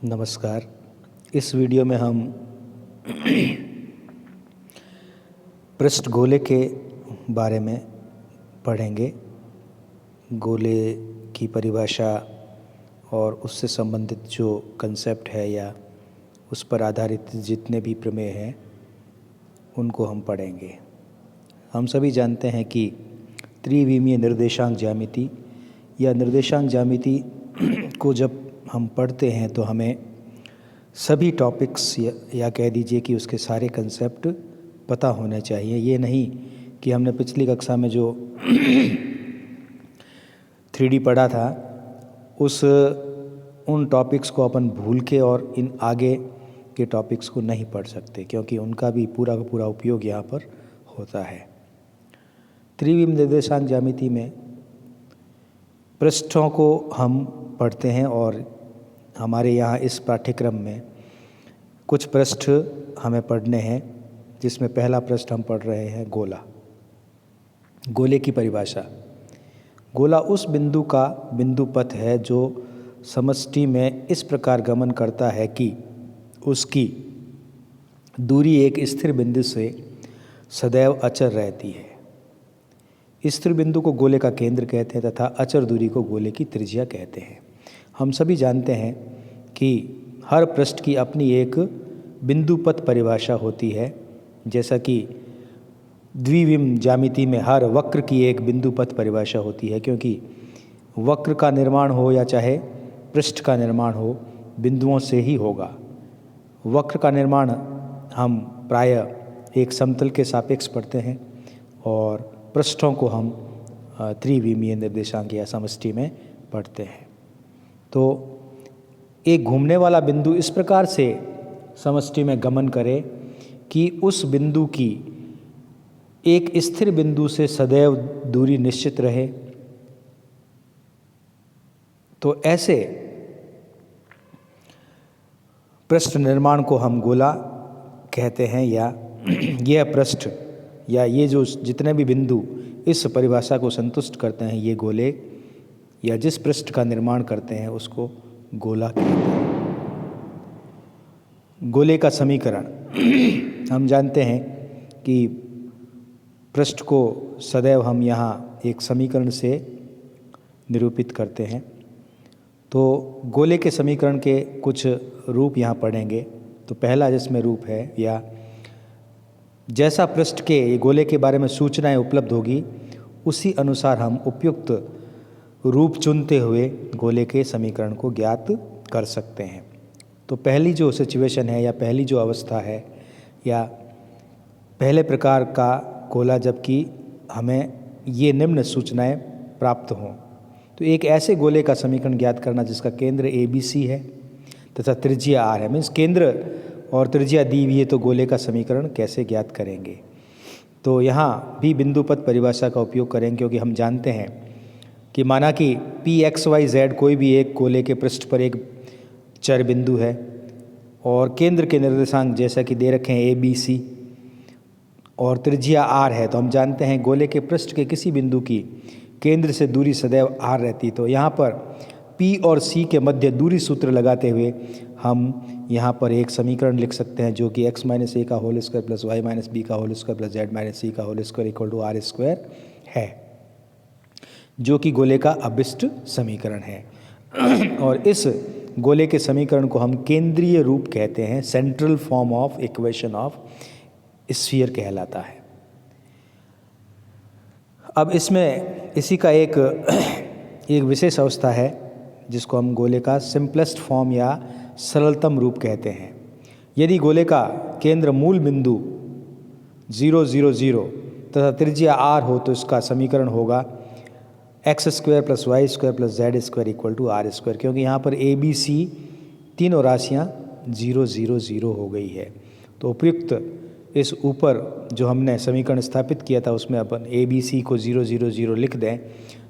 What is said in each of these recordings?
नमस्कार। इस वीडियो में हम पृष्ठ गोले के बारे में पढ़ेंगे। गोले की परिभाषा और उससे संबंधित जो कंसेप्ट है या उस पर आधारित जितने भी प्रमेय हैं उनको हम पढ़ेंगे। हम सभी जानते हैं कि त्रिविमीय निर्देशांक ज्यामिति या निर्देशांक ज्यामिति को जब हम पढ़ते हैं तो हमें सभी टॉपिक्स या कह दीजिए कि उसके सारे कंसेप्ट पता होने चाहिए। ये नहीं कि हमने पिछली कक्षा में जो 3D पढ़ा था उन टॉपिक्स को अपन भूल के और इन आगे के टॉपिक्स को नहीं पढ़ सकते, क्योंकि उनका भी पूरा का पूरा उपयोग यहाँ पर होता है। त्रिविमीय निर्देशांक ज्यामिति में पृष्ठों को हम पढ़ते हैं और हमारे यहाँ इस पाठ्यक्रम में कुछ पृष्ठ हमें पढ़ने हैं, जिसमें पहला पृष्ठ हम पढ़ रहे हैं गोला। गोले की परिभाषा। गोला उस बिंदु का बिंदु पथ है जो समष्टि में इस प्रकार गमन करता है कि उसकी दूरी एक स्थिर बिंदु से सदैव अचर रहती है। स्थिर बिंदु को गोले का केंद्र कहते हैं तथा अचर दूरी को गोले की त्रिज्या कहते हैं। हम सभी जानते हैं कि हर पृष्ठ की अपनी एक बिंदुपथ परिभाषा होती है, जैसा कि द्विविम ज्यामिति में हर वक्र की एक बिंदुपथ परिभाषा होती है, क्योंकि वक्र का निर्माण हो या चाहे पृष्ठ का निर्माण हो बिंदुओं से ही होगा। वक्र का निर्माण हम प्रायः एक समतल के सापेक्ष पढ़ते हैं और पृष्ठों को हम त्रिविमीय निर्देशांक या समष्टि में पढ़ते हैं। तो एक घूमने वाला बिंदु इस प्रकार से समष्टि में गमन करे कि उस बिंदु की एक स्थिर बिंदु से सदैव दूरी निश्चित रहे। तो ऐसे पृष्ठ निर्माण को हम गोला कहते हैं, या यह पृष्ठ या ये जो जितने भी बिंदु इस परिभाषा को संतुष्ट करते हैं ये गोले या जिस पृष्ठ का निर्माण करते हैं उसको गोला कहते हैं। गोले का समीकरण। हम जानते हैं कि पृष्ठ को सदैव हम यहाँ एक समीकरण से निरूपित करते हैं। तो गोले के समीकरण के कुछ रूप यहाँ पढ़ेंगे। तो पहला जिसमें रूप है, या जैसा पृष्ठ के गोले के बारे में सूचनाएं उपलब्ध होगी उसी अनुसार हम उपयुक्त रूप चुनते हुए गोले के समीकरण को ज्ञात कर सकते हैं। तो पहली जो सिचुएशन है या पहली जो अवस्था है या पहले प्रकार का गोला, जबकि हमें ये निम्न सूचनाएं प्राप्त हों, तो एक ऐसे गोले का समीकरण ज्ञात करना जिसका केंद्र ABC है तथा त्रिज्या R है। मीन्स केंद्र और त्रिज्या दी हुई है, तो गोले का समीकरण कैसे ज्ञात करेंगे। तो यहाँ भी बिंदुपथ परिभाषा का उपयोग करेंगे, क्योंकि हम जानते हैं कि माना कि PXYZ कोई भी एक गोले के पृष्ठ पर एक चर बिंदु है और केंद्र के निर्देशांक जैसा कि दे रखे हैं ABC और त्रिज्या R है, तो हम जानते हैं गोले के पृष्ठ के किसी बिंदु की केंद्र से दूरी सदैव R रहती। तो यहाँ पर P और C के मध्य दूरी सूत्र लगाते हुए हम यहाँ पर एक समीकरण लिख सकते हैं जो कि x - a का whole square plus y - b का whole square plus z - c का whole square equal to R square है, जो कि गोले का अभिष्ट समीकरण है। और इस गोले के समीकरण को हम केंद्रीय रूप कहते हैं, central form of equation of sphere कहलाता है। अब इसमें इसी का एक विशेष अवस्था है जिसको हम गोले का सिंपलेस्ट फॉर्म या सरलतम रूप कहते हैं। यदि गोले का केंद्र मूल बिंदु 0 0 0 तथा त्रिज्या R हो तो इसका समीकरण होगा x square plus y square plus z square equal to R square, क्योंकि यहाँ पर ABC तीनों राशियाँ 0 0 0 हो गई है। तो उपयुक्त इस ऊपर जो हमने समीकरण स्थापित किया था उसमें अपन ABC को 0 0 0 लिख दें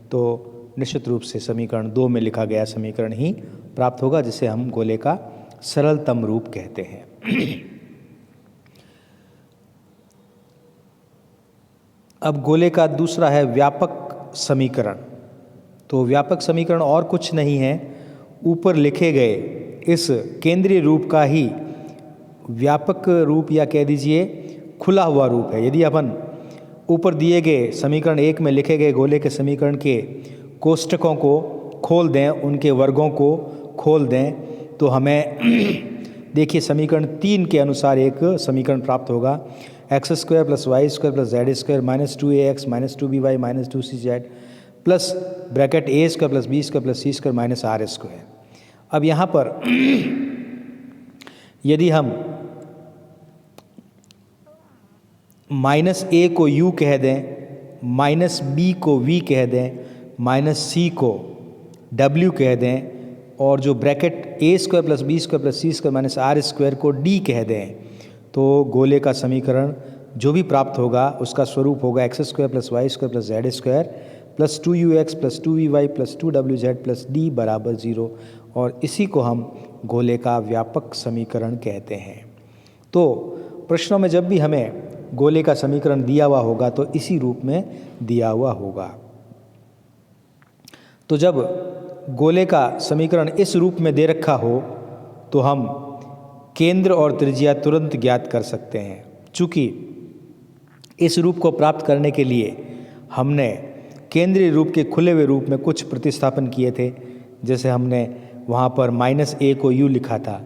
तो निश्चित रूप से समीकरण 2 में लिखा गया समीकरण ही प्राप्त होगा, जिसे हम गोले का सरलतम रूप कहते हैं। अब गोले का दूसरा है व्यापक समीकरण। तो व्यापक समीकरण और कुछ नहीं है, ऊपर लिखे गए इस केंद्रीय रूप का ही व्यापक रूप या कह दीजिए खुला हुआ रूप है। यदि अपन ऊपर दिए गए समीकरण 1 में लिखे गए गोले के समीकरण के कोष्ठकों को खोल दें, उनके वर्गों को खोल दें, तो हमें देखिए समीकरण 3 के अनुसार एक समीकरण प्राप्त होगा। X square plus y square plus z square minus 2ax minus 2by minus 2cz plus bracket a square plus b square plus c square minus r square. अब यहाँ पर यदि हम माइनस a को u कह दें, माइनस b को v कह दें, माइनस c को w कह दें और जो bracket a square plus b square plus c square minus r square को d कह दें, तो गोले का समीकरण जो भी प्राप्त होगा उसका स्वरूप होगा x square plus y square plus z square plus 2ux plus 2vy plus 2wz plus d बराबर 0, और इसी को हम गोले का व्यापक समीकरण कहते हैं। तो प्रश्नों में जब भी हमें गोले का समीकरण दिया हुआ होगा तो इसी रूप में दिया हुआ होगा। तो जब गोले का समीकरण इस रूप में दे रखा हो तो हम केंद्र और त्रिज्या तुरंत ज्ञात कर सकते हैं। चूँकि इस रूप को प्राप्त करने के लिए हमने केंद्रीय रूप के खुले हुए रूप में कुछ प्रतिस्थापन किए थे। जैसे हमने वहाँ पर माइनस a को u लिखा था,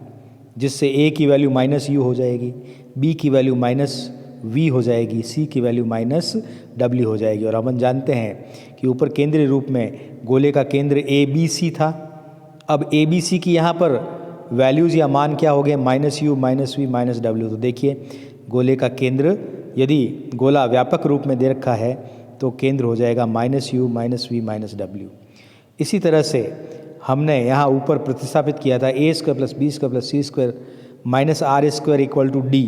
जिससे a की वैल्यू माइनस u हो जाएगी, b की वैल्यू माइनस v हो जाएगी, c की वैल्यू माइनस w हो जाएगी। और अपन जानते हैं कि ऊपर केंद्रीय रूप में गोले का केंद्र a b c था। अब a b c की यहाँ पर वैल्यूज़ या मान क्या हो गए, minus u minus v minus w। तो देखिए गोले का केंद्र यदि गोला व्यापक रूप में दे रखा है तो केंद्र हो जाएगा minus u minus v minus w। इसी तरह से हमने यहाँ ऊपर प्रतिस्थापित किया था a square plus b square plus c square minus r square equal to d।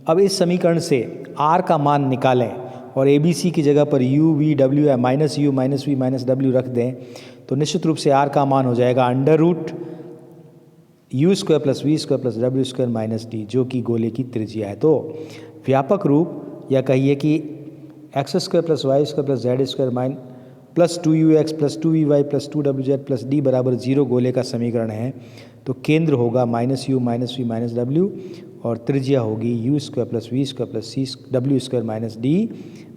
अब इस समीकरण से r का मान निकालें और a b c की जगह पर u v w या minus u minus v minus w रख दें, तो निश्चित रूप से r का मान हो जाएगा under root u square plus v square plus w square minus d, जो कि गोले की त्रिज्या है। तो व्यापक रूप या कहिए कि x square plus y square plus z square plus 2ux plus 2vy plus 2wz plus d बराबर 0 गोले का समीकरण है। तो केंद्र होगा minus u minus v minus w और त्रिज्या होगी u square plus v square plus c w square minus d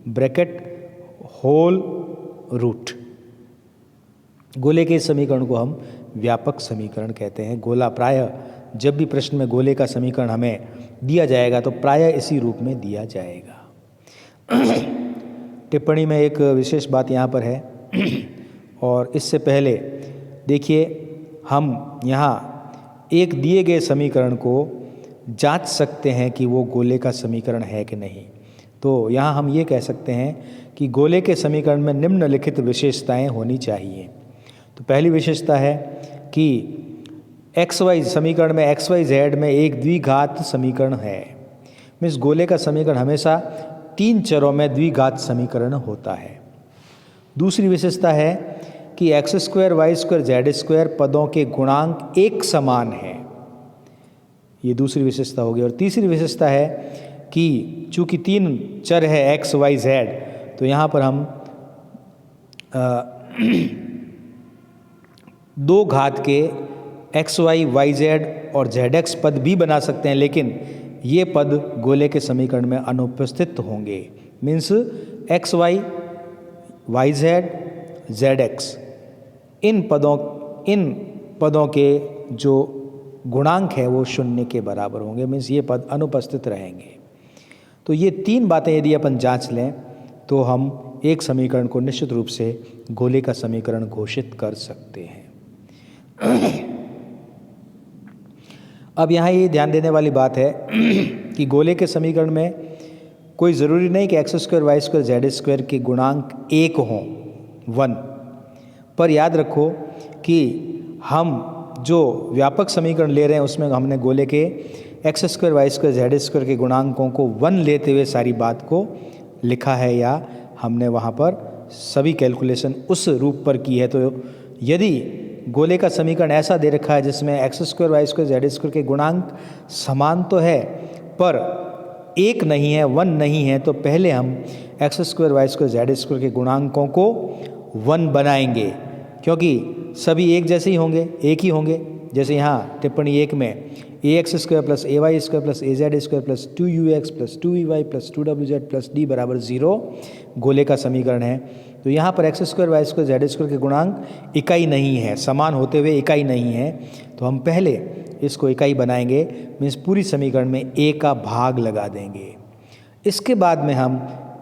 bracket whole root. गोले के समीकरण को हम व्यापक समीकरण कहते हैं। गोला प्रायः जब भी प्रश्न में गोले का समीकरण हमें दिया जाएगा तो प्रायः इसी रूप में दिया जाएगा। टिप्पणी में एक विशेष बात यहाँ पर है और इससे पहले देखिए हम यहाँ एक दिए गए समीकरण को जांच सकते हैं कि वो गोले का समीकरण है कि नहीं। तो यहाँ हम ये कह सकते हैं कि गोले के समीकरण में निम्नलिखित विशेषताएं होनी चाहिए। तो पहली विशेषता है कि XY समीकरण में XYZ में एक द्विघात समीकरण है। मीन्स गोले का समीकरण हमेशा 3 चरों में द्विघात समीकरण होता है। दूसरी विशेषता है कि x square y square z square पदों के गुणांक एक समान है। ये दूसरी विशेषता होगी। और तीसरी विशेषता है कि चूंकि 3 चर है एक्स वाई जेड, तो यहाँ पर हम 2 घात के एक्स वाई वाई जेड और जेड एक्स पद भी बना सकते हैं, लेकिन ये पद गोले के समीकरण में अनुपस्थित होंगे। Means X Y Y Z Z X इन पदों के जो गुणांक है वो 0 के बराबर होंगे। मीन्स ये पद अनुपस्थित रहेंगे। तो ये 3 बातें यदि अपन जांच लें तो हम एक समीकरण को निश्चित रूप से गोले का समीकरण घोषित कर सकते हैं। अब यहाँ ये ध्यान देने वाली बात है कि गोले के समीकरण में कोई ज़रूरी नहीं कि x square y square z square के गुणांक 1 हों 1, पर याद रखो कि हम जो व्यापक समीकरण ले रहे हैं उसमें हमने गोले के x square y square z square के गुणांकों को 1 लेते हुए सारी बात को लिखा है, या हमने वहाँ पर सभी कैलकुलेशन उस रूप पर की है। तो यदि गोले का समीकरण ऐसा दे रखा है जिसमें x square y square z square के गुणांक समान तो है पर 1 नहीं है 1 नहीं है, तो पहले हम x square y square z square के गुणांकों को 1 बनाएंगे, क्योंकि सभी एक जैसे ही होंगे, एक ही होंगे। जैसे यहाँ टिप्पणी 1 में ax² + ay² + az² + 2ux + 2vy + 2wz + d = 0 गोले का समीकरण है। तो यहाँ पर x² y² z² के गुणांक इकाई नहीं है, समान होते हुए इकाई नहीं है, तो हम पहले इसको इकाई बनाएंगे, मीन्स पूरी समीकरण में a का भाग लगा देंगे। इसके बाद में हम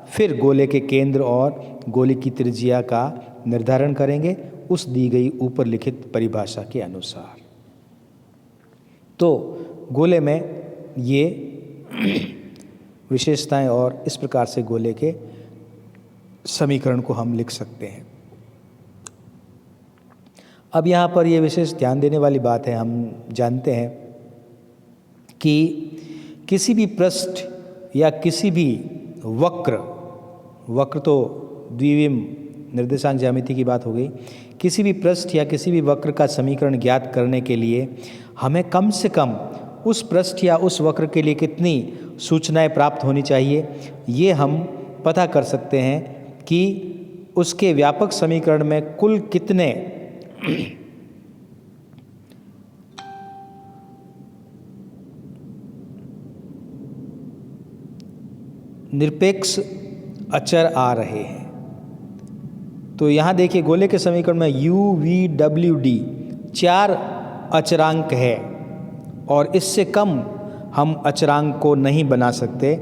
फिर गोले के केंद्र और गोले की त्रिज्या का निर्धारण करेंगे उस दी गई ऊपर लिखित परिभाषा के अनुसार। तो गोले में ये विशेषताएं और इस प्रकार से गोले के समीकरण को हम लिख सकते हैं। अब यहाँ पर ये विशेष ध्यान देने वाली बात है, हम जानते हैं कि किसी भी पृष्ठ या किसी भी वक्र तो द्विविम निर्देशांक ज्यामिति की बात हो गई, किसी भी पृष्ठ या किसी भी वक्र का समीकरण ज्ञात करने के लिए हमें कम से कम उस पृष्ठ या उस वक्र के लिए कितनी सूचनाएं प्राप्त होनी चाहिए, ये हम पता कर सकते हैं कि उसके व्यापक समीकरण में कुल कितने निरपेक्ष अचर आ रहे हैं। तो यहाँ देखिए गोले के समीकरण में u, v, w, d 4 अचरांक है और इससे कम हम अचरांक को नहीं बना सकते।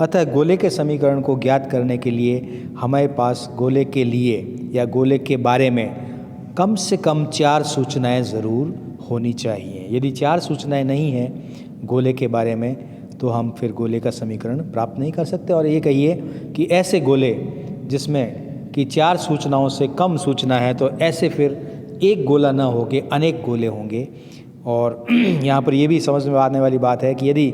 अतः गोले के समीकरण को ज्ञात करने के लिए हमारे पास गोले के लिए या गोले के बारे में कम से कम 4 सूचनाएं ज़रूर होनी चाहिए। यदि 4 सूचनाएं नहीं हैं गोले के बारे में तो हम फिर गोले का समीकरण प्राप्त नहीं कर सकते। और ये कहिए कि ऐसे गोले जिसमें कि 4 सूचनाओं से कम सूचना है तो ऐसे फिर एक गोला ना होके अनेक गोले होंगे। और यहाँ पर ये भी समझ में आने वाली बात है कि यदि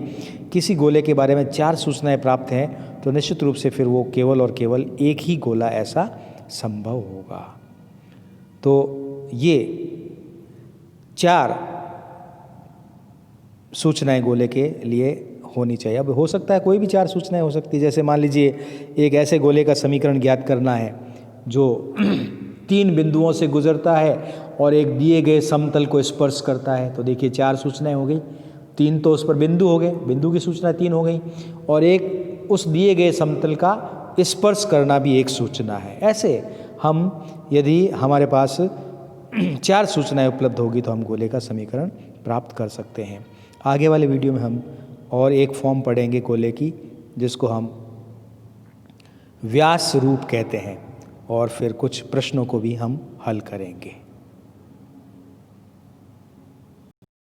किसी गोले के बारे में 4 सूचनाएं प्राप्त हैं तो निश्चित रूप से फिर वो केवल और केवल एक ही गोला ऐसा संभव होगा। तो ये 4 सूचनाएं गोले के लिए होनी चाहिए। अब हो सकता है कोई भी 4 सूचनाएं हो सकती है, जैसे मान लीजिए एक ऐसे गोले का समीकरण ज्ञात करना है जो 3 बिंदुओं से गुजरता है और एक दिए गए समतल को स्पर्श करता है। तो देखिए 4 सूचनाएं हो गई, 3 तो उस पर बिंदु हो गए, बिंदु की सूचना 3 हो गई, और एक उस दिए गए समतल का स्पर्श करना भी एक सूचना है। ऐसे हम यदि हमारे पास 4 सूचनाएं उपलब्ध होगी तो हम गोले का समीकरण प्राप्त कर सकते हैं। आगे वाले वीडियो में हम और एक फॉर्म पढ़ेंगे गोले की जिसको हम व्यास रूप कहते हैं, और फिर कुछ प्रश्नों को भी हम हल करेंगे।